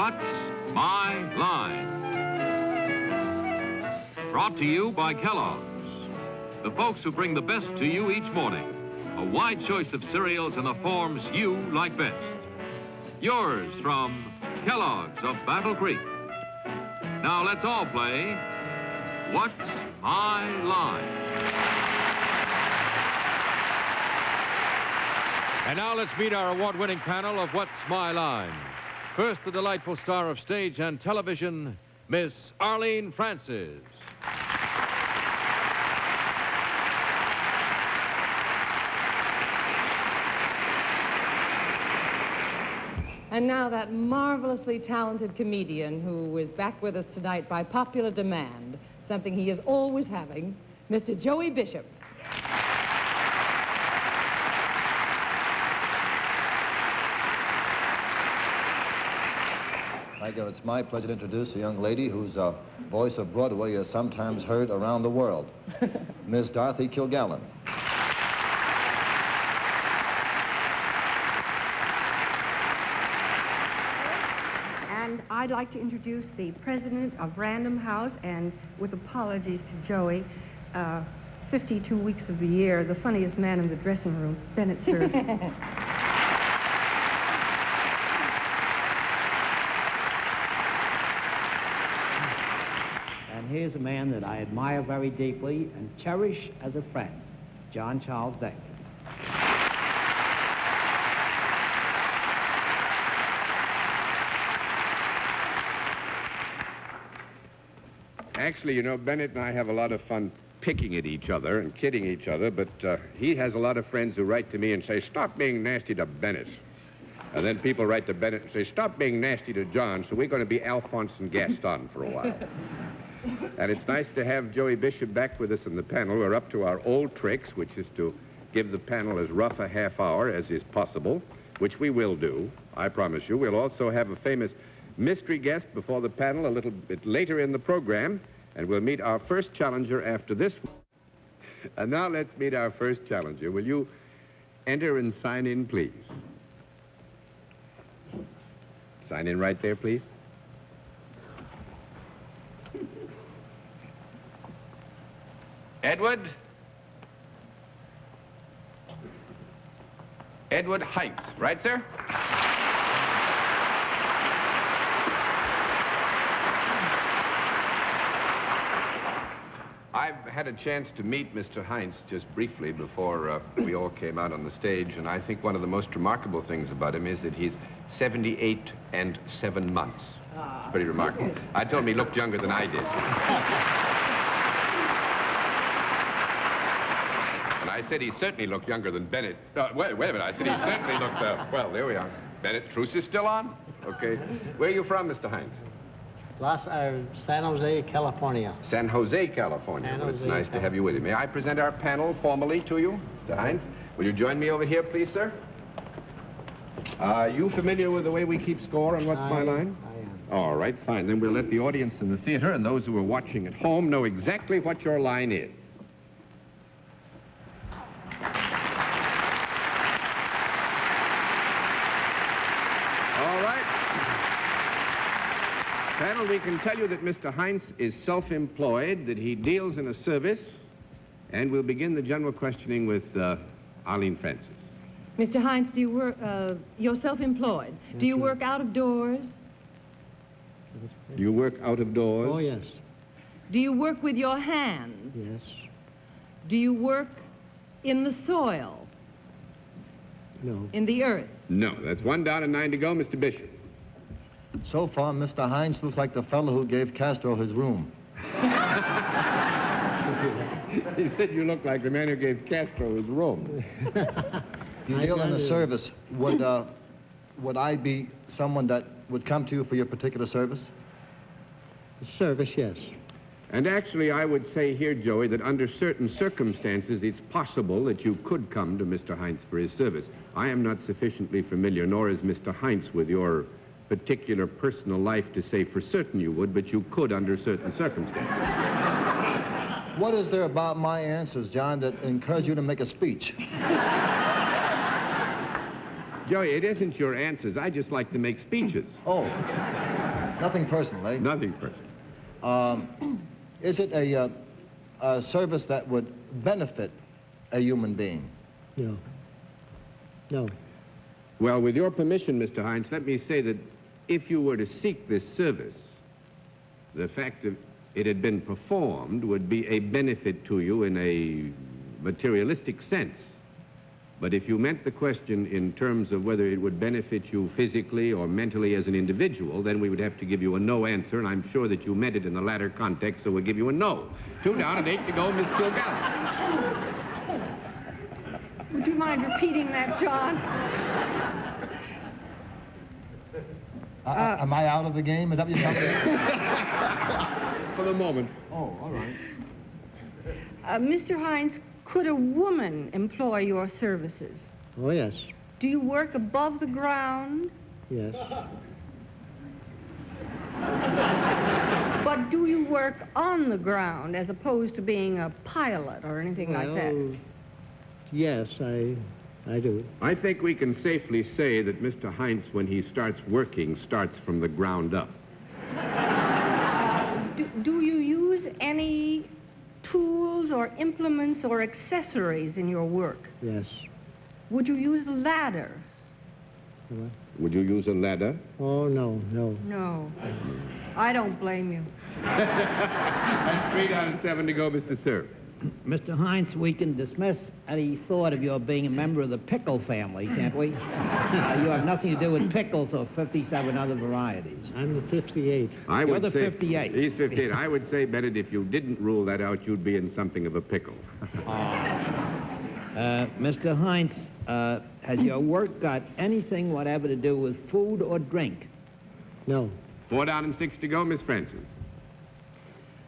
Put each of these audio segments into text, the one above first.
What's My Line? Brought to you by Kellogg's, the folks who bring the best to you each morning. A wide choice of cereals in the forms you like best. Yours from Kellogg's of Battle Creek. Now let's all play What's My Line? And now let's meet our award-winning panel of What's My Line. First, the delightful star of stage and television, Miss Arlene Francis. And now that marvelously talented comedian who is back with us tonight by popular demand, something he is always having, Mr. Joey Bishop. Thank you. It's my pleasure to introduce a young lady whose voice of Broadway is sometimes heard around the world, Miss Dorothy Kilgallen. And I'd like to introduce the president of Random House, and with apologies to Joey, 52 weeks of the year, the funniest man in the dressing room, Bennett, Cerf. And here's a man that I admire very deeply and cherish as a friend, John Charles Davis. Actually, you know, Bennett and I have a lot of fun picking at each other and kidding each other, but he has a lot of friends who write to me and say, "Stop being nasty to Bennett." And then people write to Bennett and say, "Stop being nasty to John," so we're going to be Alphonse and Gaston for a while. And it's nice to have Joey Bishop back with us in the panel. We're up to our old tricks, which is to give the panel as rough a half hour as is possible, which we will do, I promise you. We'll also have a famous mystery guest before the panel a little bit later in the program, and we'll meet our first challenger after this one. And now let's meet our first challenger. Will you enter and sign in, please? Sign in right there, please. Edward Heinz, right, sir? I've had a chance to meet Mr. Heinz just briefly before we all came out on the stage, and I think one of the most remarkable things about him is that he's 78 and 7 months. Pretty remarkable. I told him he looked younger than I did. And I said he certainly looked younger than Bennett. Wait a minute. I said he certainly looked, well, there we are. Bennett, truce is still on? Okay. Where are you from, Mr. Heinz? San Jose, California. San Jose, California. San Well, it's Jose, nice to have you with you. May I present our panel formally to you, Mr. Heinz? Will you join me over here, please, sir? Are you familiar with the way we keep score on What's My Line? I am. All right, fine. Then we'll let the audience in the theater and those who are watching at home know exactly what your line is. All right. Panel, we can tell you that Mr. Heinz is self-employed, that he deals in a service, and we'll begin the general questioning with Arlene Francis. Mr. Heinz, do you work, you're self-employed. Do you work out of doors? Do you work out of doors? Oh, yes. Do you work with your hands? Yes. Do you work in the soil? No. In the earth? No. That's 1 down and 9 to go, Mr. Bishop. So far, Mr. Heinz looks like the fellow who gave Castro his room. He said you look like the man who gave Castro his room. You deal in the service. Would I be someone that would come to you for your particular service? Service, yes. And actually, I would say here, Joey, that under certain circumstances, it's possible that you could come to Mr. Heinz for his service. I am not sufficiently familiar, nor is Mr. Heinz, with your particular personal life to say for certain you would, but you could under certain circumstances. What is there about my answers, John, that encourage you to make a speech? Joey, it isn't your answers. I just like to make speeches. Oh, nothing personal, eh? Nothing personal. Is it a service that would benefit a human being? No. No. Well, with your permission, Mr. Hines, let me say that if you were to seek this service, the fact that it had been performed would be a benefit to you in a materialistic sense. But if you meant the question in terms of whether it would benefit you physically or mentally as an individual, then we would have to give you a no answer, and I'm sure that you meant it in the latter context, so we'll give you a no. 2 down and 8 to go, Miss Kilgallen. Would you mind repeating that, John? Am I out of the game? Is that what you're telling me? For the moment. Oh, all right. Mr. Hines, could a woman employ your services? Oh, yes. Do you work above the ground? Yes. But do you work on the ground as opposed to being a pilot or anything like that? Yes, I do. I think we can safely say that Mr. Hines, when he starts working, starts from the ground up. Do you use any tools or implements or accessories in your work? Yes. Would you use a ladder? What? Would you use a ladder? Oh, no. No. I don't blame you. 3 down and 7 to go, Mr. Cerf. Mr. Hines, we can dismiss any thought of your being a member of the pickle family, can't we? You have nothing to do with pickles or 57 other varieties. I'm the 58. You're the 58. He's 58. I would say, Bennett, if you didn't rule that out, you'd be in something of a pickle. Mr. Hines, has your work got anything whatever to do with food or drink? No. 4 down and 6 to go, Miss Francis.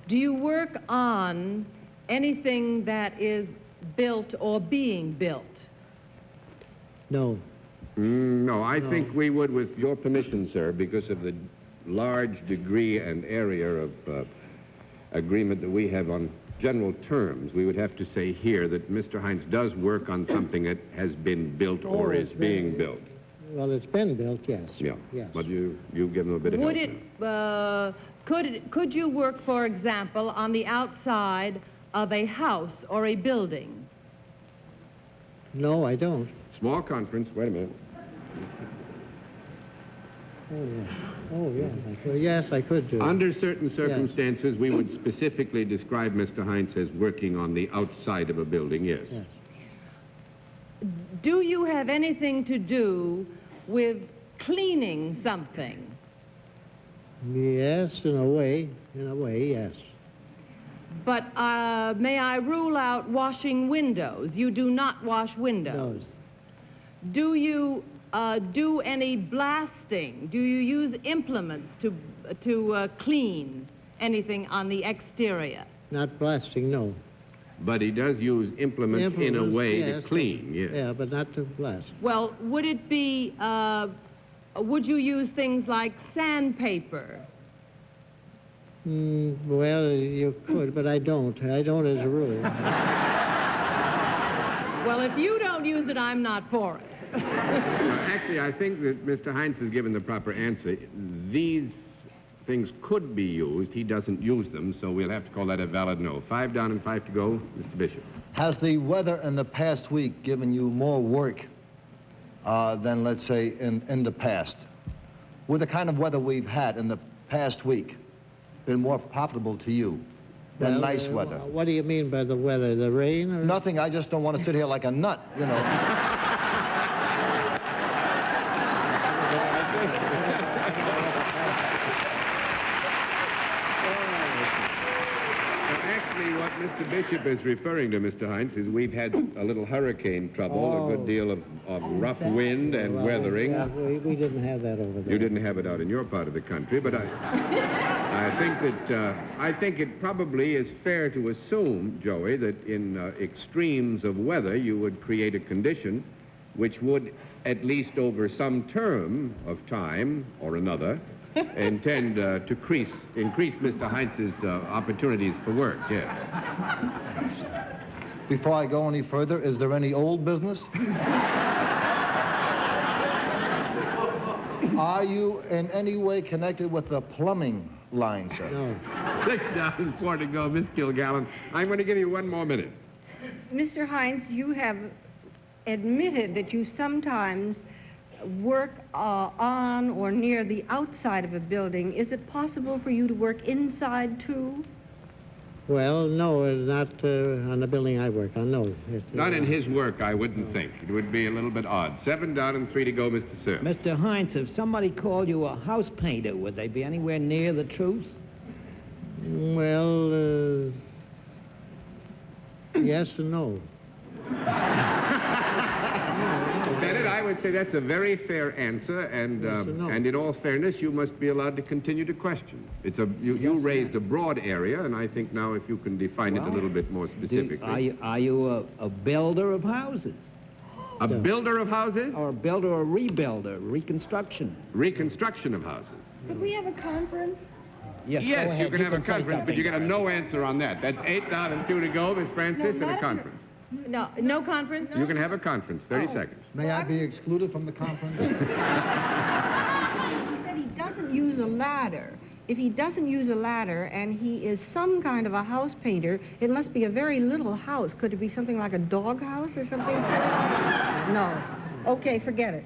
Do you work on anything that is built or being built? No. No, I think we would, with your permission, sir, because of the large degree and area of agreement that we have on general terms, we would have to say here that Mr. Hines does work on something that has been built or is being built. Well, it's been built, yes. Yeah. Yes. But you give him a bit of help. Would it, could you work, for example, on the outside of a house or a building? No, I don't. Small conference. Wait a minute. Oh, yes. Yes, I could do. Under certain circumstances, we would specifically describe Mr. Hines as working on the outside of a building, yes. Yes. Do you have anything to do with cleaning something? Yes, in a way. In a way, yes. But may I rule out washing windows? You do not wash windows. No. Do you do any blasting? Do you use implements to clean anything on the exterior? Not blasting, no. But he does use implements in a way yes, to clean, yes. Yeah, but not to blast. Well, would it be, would you use things like sandpaper? Well, you could, but I don't. I don't as a rule. Well, if you don't use it, I'm not for it. Actually, I think that Mr. Hines has given the proper answer. These things could be used. He doesn't use them, so we'll have to call that a valid no. 5 down and 5 to go. Mr. Bishop. Has the weather in the past week given you more work than, let's say, in the past? With the kind of weather we've had in the past week, been more profitable to you than nice weather? What do you mean by the weather? The rain? Or... Nothing. I just don't want to sit here like a nut, you know. What Mr. Bishop is referring to, Mr. Hines, is we've had a little hurricane trouble, a good deal of rough wind and weathering. Yeah, we didn't have that over there. You didn't have it out in your part of the country, but I think it probably is fair to assume, Joey, that in extremes of weather you would create a condition which would, at least over some term of time or another, intend to increase Mr. Heinz's opportunities for work, yes. Before I go any further, is there any old business? Are you in any way connected with the plumbing line, sir? No. 6 down and 4 to go, Miss Kilgallen. I'm going to give you 1 more minute. Mr. Heinz, you have admitted that you sometimes work on or near the outside of a building. Is it possible for you to work inside, too? Well, no, not on the building I work on, no. Not in his work, I wouldn't think. It would be a little bit odd. 7 down and 3 to go, Mr. Cerf. Mr. Heinz, if somebody called you a house painter, would they be anywhere near the truth? Well, yes and no. Bennett, I would say that's a very fair answer, and and in all fairness, you must be allowed to continue to question. You raised a broad area, and I think now if you can define it a little bit more specifically. Are you a builder of houses? A builder of houses? Or a builder or rebuilder, reconstruction? Reconstruction of houses. Could we have a conference? Yes, go Yes, ahead. you can have a say conference, but you get a no answer on that. That's 8 down and 2 to go, Miss Francis, and a conference. No conference? You can have a conference, 30 seconds. May I be excluded from the conference? He said he doesn't use a ladder. If he doesn't use a ladder and he is some kind of a house painter, it must be a very little house. Could it be something like a dog house or something? No. Okay, forget it.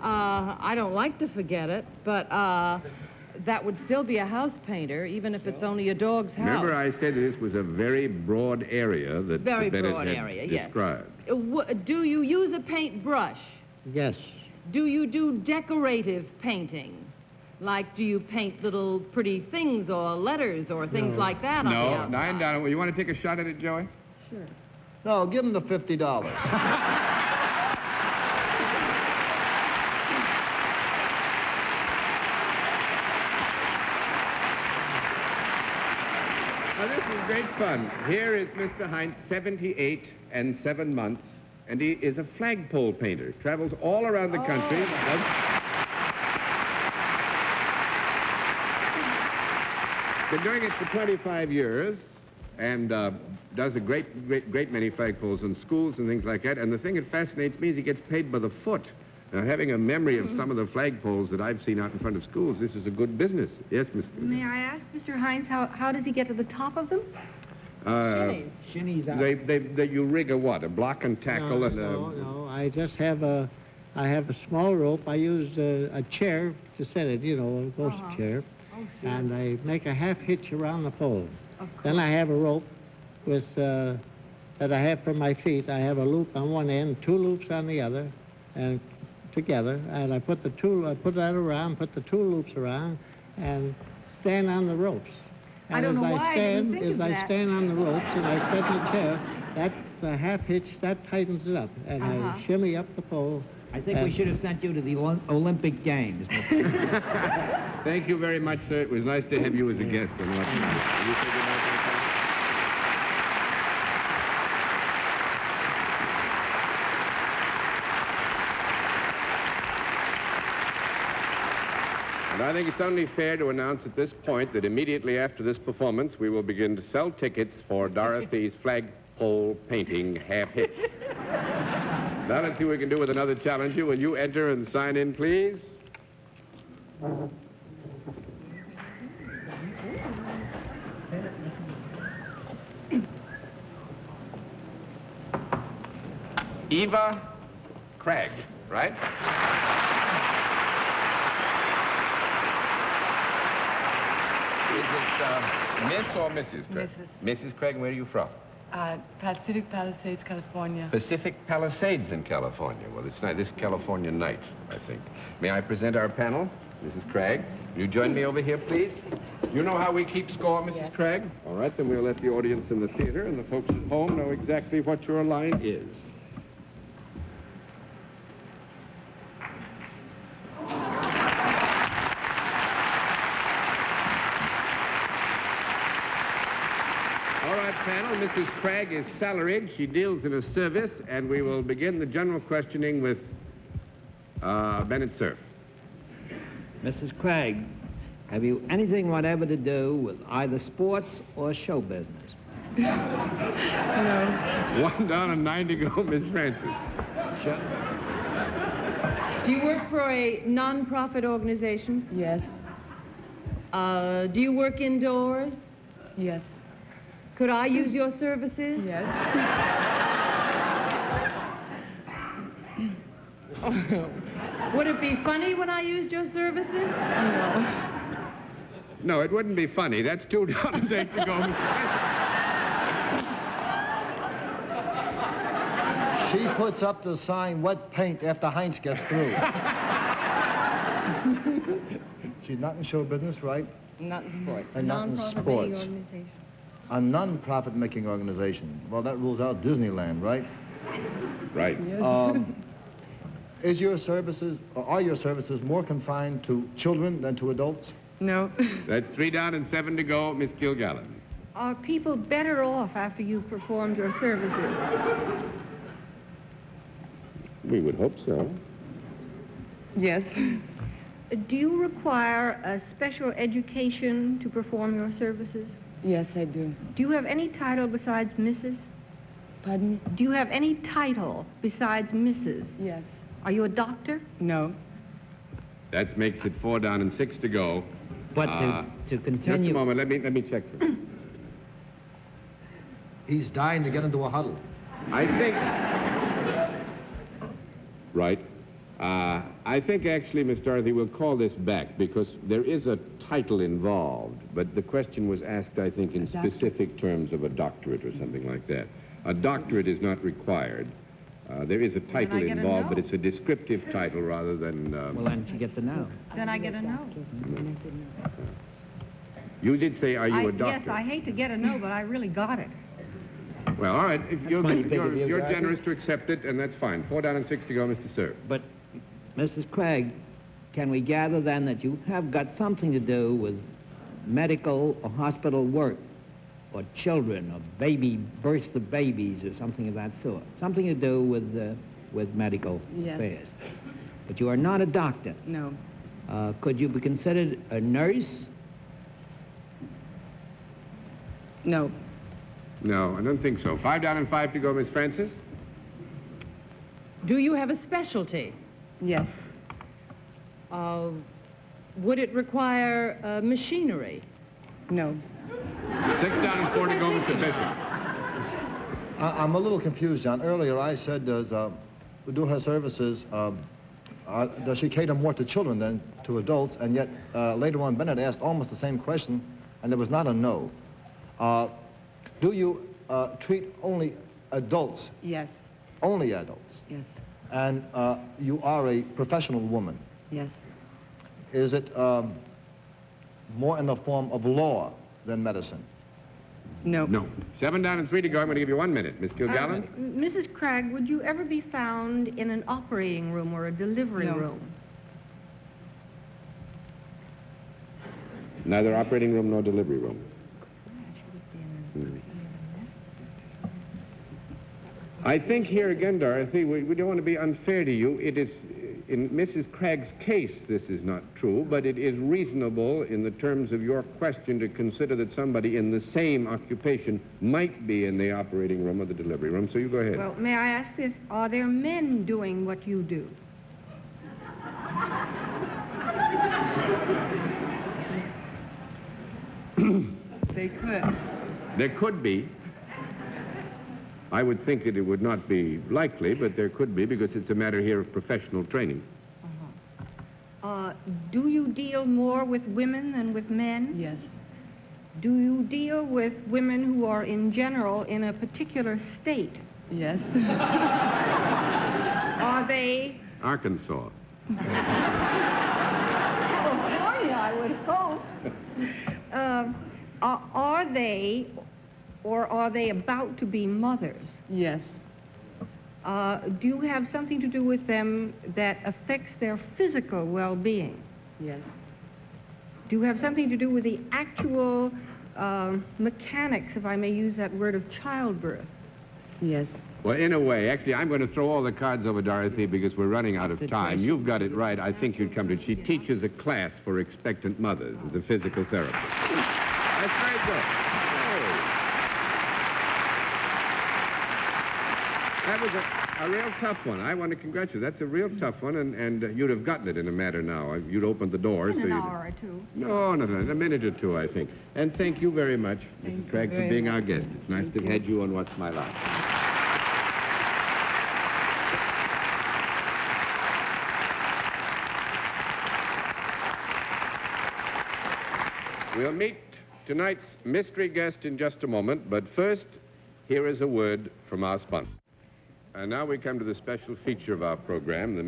I don't like to forget it, but that would still be a house painter, even if it's only a dog's house. Remember I said this was a very broad area that Very Bennett broad had area, yes. described. Do you use a paintbrush? Yes. Do you do decorative painting? Like, do you paint little pretty things or letters or things like that on the No, outside? 9 down. You want to take a shot at it, Joey? Sure. No, give him the $50. Now, this is great fun. Here is Mr. Heinz, 78 and 7 months, and he is a flagpole painter. Travels all around the country. Been doing it for 25 years, and does a great many flagpoles in schools and things like that. And the thing that fascinates me is he gets paid by the foot. Now, having a memory of some of the flagpoles that I've seen out in front of schools, this is a good business. Yes, Mr. May I ask, Mr. Heinz, how does he get to the top of them? Shinny's out. You rig a what? A block and tackle and No, I just have a small rope. I use a chair to set it, you know, a ghost chair. Oh, sure. And I make a half hitch around the pole. Then I have a rope with that I have for my feet. I have a loop on one end, 2 loops on the other, and together. And I put that around, put the 2 loops around, and stand on the ropes. And I don't know why I didn't think of that. I stand on the ropes and I set the chair, that's the half hitch, that tightens it up. And I shimmy up the pole. I think we should have sent you to the Olympic Games. Thank you very much, sir. It was nice to have you as a guest on What's Nice. Will you say goodnight to the family? And I think it's only fair to announce at this point that immediately after this performance, we will begin to sell tickets for Dorothy's flagpole painting half hitch. Now let's see what we can do with another challenger. Will you enter and sign in, please? Eva Craig, right? Is it Miss or Mrs. Craig? Mrs. Mrs. Craig, where are you from? Pacific Palisades, California. Pacific Palisades in California. Well, it's nice. This California night, I think. May I present our panel? Mrs. Craig, will you join me over here, please? You know how we keep score, Mrs. Craig? All right, then we'll let the audience in the theater and the folks at home know exactly what your line is. All right, panel, Mrs. Craig is salaried. She deals in a service, and we will begin the general questioning with Bennett Cerf. Mrs. Craig, have you anything whatever to do with either sports or show business? No. 1 down and 9 to go, Miss Francis. Do you work for a non-profit organization? Yes. Do you work indoors? Yes. Could I use your services? Yes. Would it be funny when I used your services? No. No, it wouldn't be funny. That's $2 to go, Mr. She puts up the sign, wet paint, after Heinz gets through. She's not in show business, right? Not in sports. And not in Non-profit sports. making organization. A non-profit making organization. Well, that rules out Disneyland, right? Right. Is your services, or are your services more confined to children than to adults? No. That's 3 down and 7 to go, Miss Kilgallen. Are people better off after you've performed your services? We would hope so. Yes. Do you require a special education to perform your services? Yes, I do. Do you have any title besides Mrs.? Pardon me? Do you have any title besides Mrs.? Yes. Are you a doctor? No. That makes it 4 down and 6 to go. But to continue... Just a moment. Let me check this. He's dying to get into a huddle. I think... Right. I think, actually, Miss Dorothy, we'll call this back because there is a title involved, but the question was asked, I think, in specific terms of a doctorate or something like that. A doctorate is not required. There is a title involved, but it's a descriptive title rather than... Well, then she gets a no. Then I get a no. You did say, are you a doctor? Yes, I hate to get a no, but I really got it. Well, all right. If you're you, generous to accept it, and that's fine. 4 down and 6 to go, Mr. Cerf. But, Mrs. Craig, can we gather then that you have got something to do with medical or hospital work, or children, or births of babies, or something of that sort? Something to do with medical Yes. affairs. But you are not a doctor. No. Could you be considered a nurse? No. No, I don't think so. 5 down and 5 to go, Miss Francis. Do you have a specialty? Yes. Would it require machinery? No. 6 down and 4 to go, Mr. Bishop. I'm a little confused, John. Earlier I said, do her services, does she cater more to children than to adults? And yet, later on, Bennett asked almost the same question, and there was not a no. Do you treat only adults? Yes. Only adults. Yes. And you are a professional woman. Yes. Is it more in the form of law than medicine? No. No. 7 down and 3 to go. I'm going to give you 1 minute. Miss Kilgallen? Mrs. Craig, would you ever be found in an operating room or a delivery room? Neither operating room nor delivery room. I think here again, Dorothy, we don't want to be unfair to you. It is, in Mrs. Craig's case, this is not true, but it is reasonable in the terms of your question to consider that somebody in the same occupation might be in the operating room or the delivery room, so you go ahead. Well, may I ask this? Are there men doing what you do? They could. There could be. I would think that it would not be likely, but there could be because it's a matter here of professional training. Do you deal more with women than with men? Yes. Do you deal with women who are, in general, in a particular state? Yes. Are they... Arkansas. California, I would hope. Are they, or are they about to be mothers? Yes. Do you have something to do with them that affects their physical well-being? Yes. Do you have something to do with the actual mechanics, if I may use that word, of childbirth? Yes. Well, in a way, actually, I'm going to throw all the cards over, Dorothy, because we're running out of time. You've got it right. I think you'd come to it. She teaches a class for expectant mothers as a physical therapist. That's very good. That was a... A real tough one. I want to congratulate you. That's a real tough one, and you'd have gotten it in a matter now. You'd opened the door. In so an you'd... hour or two. No, in a minute or two, I think. And thank you very much, Mrs. Craig, for being our guest. It's nice to have had you on What's My Line. We'll meet tonight's mystery guest in just a moment, but first, here is a word from our sponsor. And now we come to the special feature of our program, the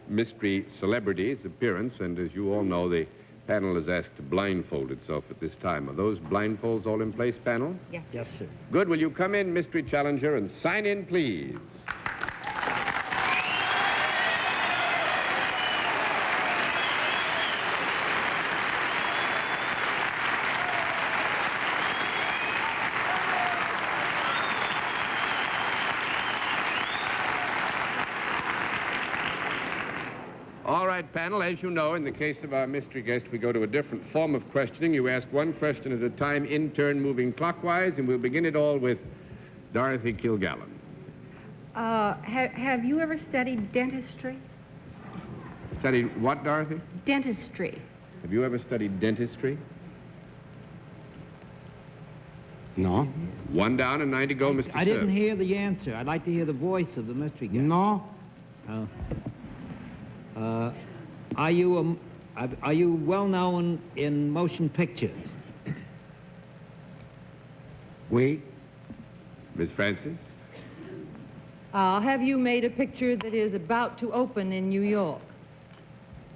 mystery celebrity's appearance, and as you all know, the panel is asked to blindfold itself at this time. Are those blindfolds all in place, panel? Yes. Yes, sir. Good. Will you come in, mystery challenger, and sign in, please? All right, panel, as you know, in the case of our mystery guest, we go to a different form of questioning. You ask one question at a time, in turn, moving clockwise, and we'll begin it all with Dorothy Kilgallen. Have you ever studied dentistry? Studied what, Dorothy? Dentistry. Have you ever studied dentistry? No. One down and 9 to go, Mr. I didn't Cerf. hear the answer. I'd like to hear the voice of the mystery guest. No. Oh. Are you well known in motion pictures? Oui. Miss Francis? Have you made a picture that is about to open in New York?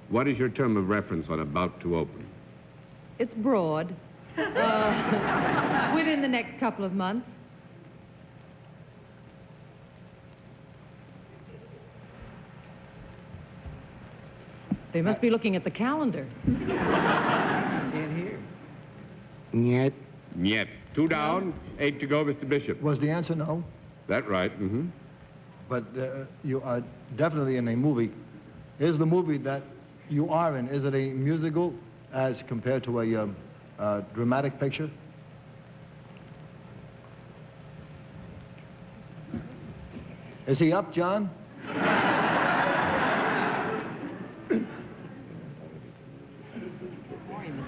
What is your term of reference on about to open? It's broad. Within the next couple of months. They must be looking at the calendar. Can't hear. Niet. Yet. 2 down, 8 to go, Mr. Bishop. Was the answer no? That right, mm-hmm. But you are definitely in a movie. Is the movie that you are in, is it a musical as compared to a dramatic picture? Is he up, John?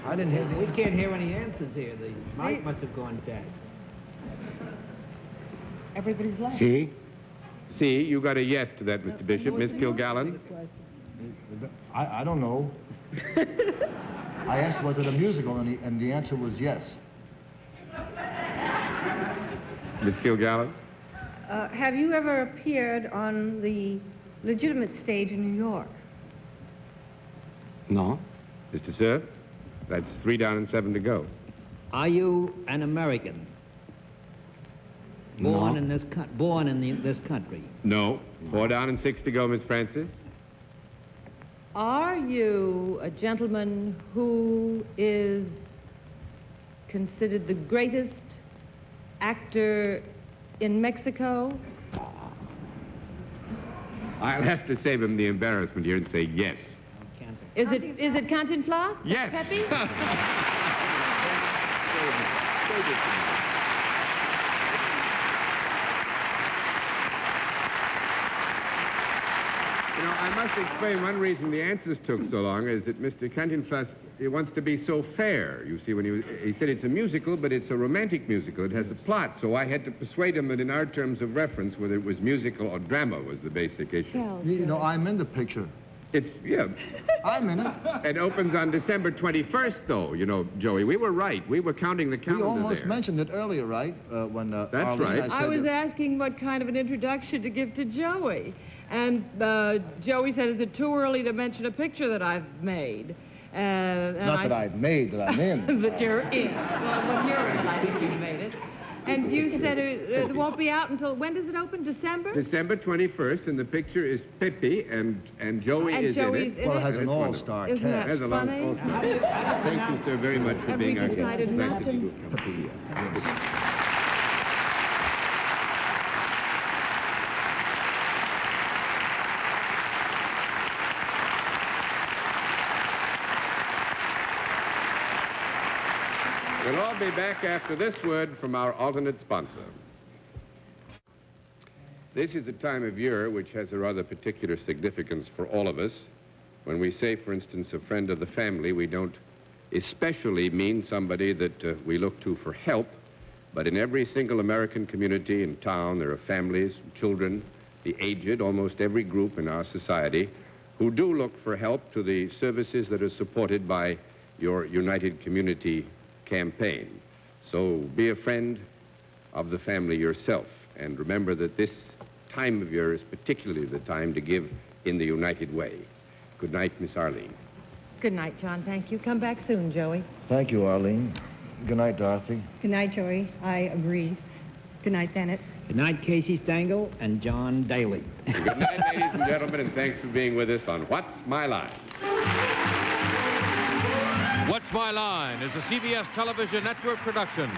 I didn't hear We the... can't hear any answers here. The mic must have gone dead. Everybody's laughing. See? See, you got a yes to that, Mr. Bishop. Miss Kilgallen? I don't know. I asked, was it a musical, and the answer was yes. Miss Kilgallen? Have you ever appeared on the legitimate stage in New York? No. Mr. Cerf? That's 3 down and 7 to go. Are you an American? Born in this this country? No. 4 down and 6 to go, Miss Francis. Are you a gentleman who is considered the greatest actor in Mexico? I'll have to save him the embarrassment here and say yes. Is it Cantinflas? Yes. Pepe? You know, I must explain one reason the answers took so long is that Mr. Cantinflas, he wants to be so fair. You see, when he said it's a musical, but it's a romantic musical. It has a plot, so I had to persuade him that in our terms of reference, whether it was musical or drama was the basic issue. You know, I'm in the picture. It's, yeah. I'm in it. It opens on December 21st, though, you know, Joey. We were right. We were counting the calendar You almost there. mentioned it earlier, right? When That's Arlene, right. I was asking what kind of an introduction to give to Joey. And Joey said, is it too early to mention a picture that I've made? Not that I've made, that I'm in. That you're in. Well, when you're in, I think you've made it. And you said it won't be out until, when does it open? December? December 21st, and the picture is Pippi, and Joey And is Joey's in it. Well, it has That's an wonderful. all-star Isn't that cast. There's a lot funny? of Thank you, sir, very much for Have we being our guest. decided Nice not to to- meet you. We'll all be back after this word from our alternate sponsor. This is a time of year which has a rather particular significance for all of us. When we say, for instance, a friend of the family, we don't especially mean somebody that we look to for help, but in every single American community and town, there are families, children, the aged, almost every group in our society, who do look for help to the services that are supported by your United Community campaign. So be a friend of the family yourself, and remember that this time of year is particularly the time to give in the United way. Good night, Miss Arlene. Good night, John. Thank you. Come back soon, Joey. Thank you, Arlene. Good night, Dorothy. Good night, Joey. I agree. Good night, Bennett. Good night, Casey Stengel and John Daly. Good night, ladies and gentlemen, and thanks for being with us on What's My Line? What's My Line is a CBS television network production